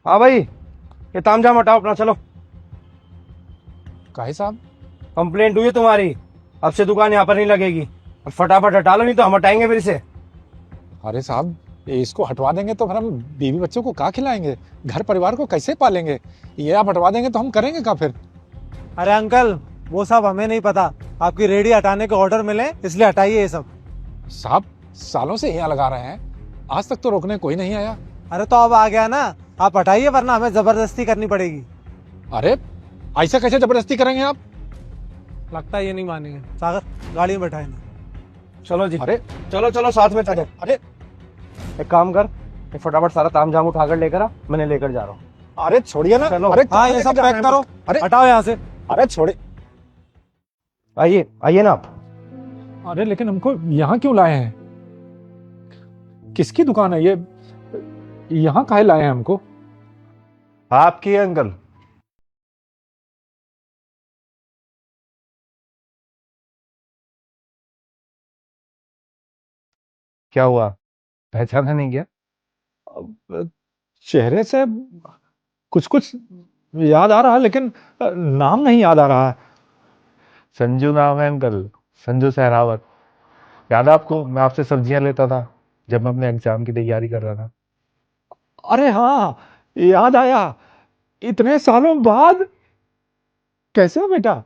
हाँ भाई, ये तामझाम हटाओ अपना, चलो। काहे साहब? कंप्लेंट हुई है तुम्हारी, अब से दुकान यहाँ पर नहीं लगेगी। और फटाफट हटा लो, नहीं तो हम हटाएंगे फिर से। अरे साहब, इसको हटवा देंगे तो फिर हम बीवी बच्चों को क्या खिलाएंगे? घर परिवार को कैसे पालेंगे? ये आप हटवा देंगे तो हम करेंगे क्या फिर? अरे अंकल, वो सब हमें नहीं पता। आपकी रेडी हटाने के ऑर्डर मिले इसलिए हटाइए ये सब। साहब, सालों से यहाँ लगा रहे हैं, आज तक तो रोकने कोई नहीं आया। अरे तो अब आ गया ना, आप हटाइए वरना हमें जबरदस्ती करनी पड़ेगी। अरे ऐसा कैसे जबरदस्ती करेंगे आप? लगता है ये नहीं मानेंगे। सागर, गाड़ी में बैठाए ना। चलो जी, अरे चलो चलो साथ में चलो। अरे एक काम कर, ये फटाफट सारा तामझाम उठाकर लेकर आ, मैंने लेकर जा रहा हूँ। अरे छोड़िए ना। चलो। अरे हाँ, कहाँ ये लेके सब जा रहे पैक हैं? करो, अरे हटाओ यहाँ से। अरे छोड़े। आइए आइए ना आप। अरे लेकिन हमको यहाँ क्यों लाए हैं? किसकी दुकान है ये? यहाँ काहे लाए हैं हमको? आपकी है अंकल। क्या हुआ, पहचाना नहीं क्या? अब चेहरे से कुछ कुछ याद आ रहा है, लेकिन नाम नहीं याद आ रहा है। संजू नाम है अंकल, संजू सहरावत। याद है आपको, मैं आपसे सब्जियां लेता था जब मैं अपने एग्जाम की तैयारी कर रहा था। अरे हाँ, याद आया। इतने सालों बाद। कैसे हो बेटा?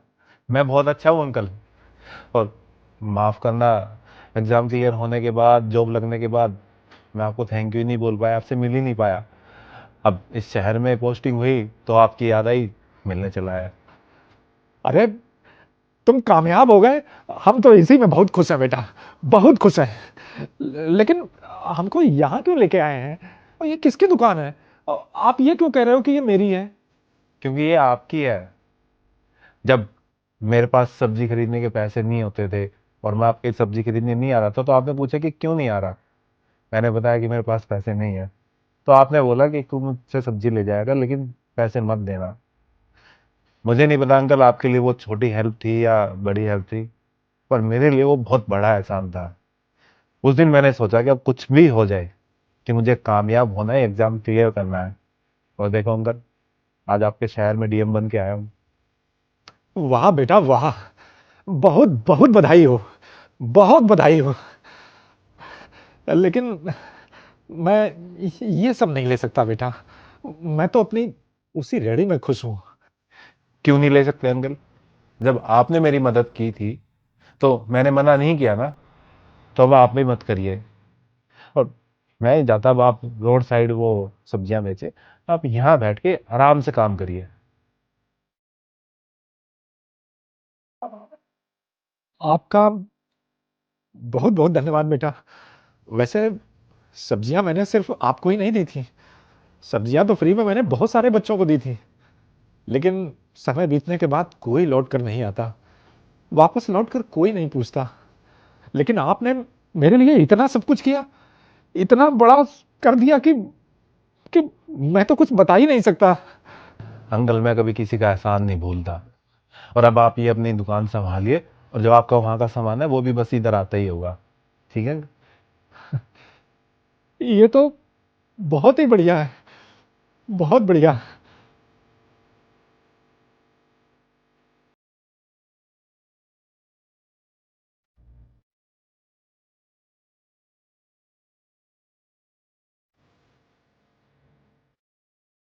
मैं बहुत अच्छा हूँ अंकल। और माफ़ करना, एग्ज़ाम क्लियर होने के बाद, जॉब लगने के बाद मैं आपको थैंक यू नहीं बोल पाया, आपसे मिल ही नहीं पाया। अब इस शहर में पोस्टिंग हुई तो आपकी याद आई, मिलने चला आया। अरे तुम कामयाब हो गए, हम तो इसी में बहुत खुश हैं बेटा, बहुत खुश हैं। लेकिन हमको यहाँ क्यों लेके आए हैं? और ये किसकी दुकान है? और आप ये क्यों कह रहे हो कि ये मेरी है? क्योंकि ये आपकी है। जब मेरे पास सब्जी खरीदने के पैसे नहीं होते थे और मैं आपकी सब्जी खरीदने नहीं आ रहा था, तो आपने पूछा कि क्यों नहीं आ रहा। मैंने बताया कि मेरे पास पैसे नहीं है। तो आपने बोला कि तू मुझसे सब्जी ले जाएगा, लेकिन पैसे मत देना। मुझे नहीं पता अंकल, आपके लिए वो छोटी हेल्प थी या बड़ी हेल्प थी, पर मेरे लिए वो बहुत बड़ा एहसान था। उस दिन मैंने सोचा कि अब कुछ भी हो जाए, कि मुझे कामयाब होना है, एग्जाम क्लियर करना है। और देखो अंकल, आज आपके शहर में डीएम बन के आया हूँ। वाह बेटा वाह, बहुत बहुत बधाई हो, बहुत बधाई हो। लेकिन मैं ये सब नहीं ले सकता बेटा। मैं तो अपनी उसी रेडी में खुश हूँ। क्यों नहीं ले सकते अंकल? जब आपने मेरी मदद की थी तो मैंने मना नहीं किया ना। तो अब आप भी मत करिए। और मैं नहीं चाहता अब आप रोड साइड वो सब्जियां बेचे, आप यहाँ बैठ के आराम से काम करिए। आपका बहुत बहुत धन्यवाद बेटा। वैसे सब्जियां मैंने सिर्फ आपको ही नहीं दी थी, सब्जियां तो फ्री में मैंने बहुत सारे बच्चों को दी थी। लेकिन समय बीतने के बाद कोई लौट कर नहीं आता, वापस लौट कर कोई नहीं पूछता। लेकिन आपने मेरे लिए इतना सब कुछ किया, इतना बड़ा कर दिया कि मैं तो कुछ बता ही नहीं सकता। अंकल, मैं कभी किसी का एहसान नहीं भूलता। और अब आप ये अपनी दुकान संभालिए, और जो आपका वहाँ का सामान है वो भी बस इधर आता ही होगा, ठीक है? ये तो बहुत ही बढ़िया है, बहुत बढ़िया।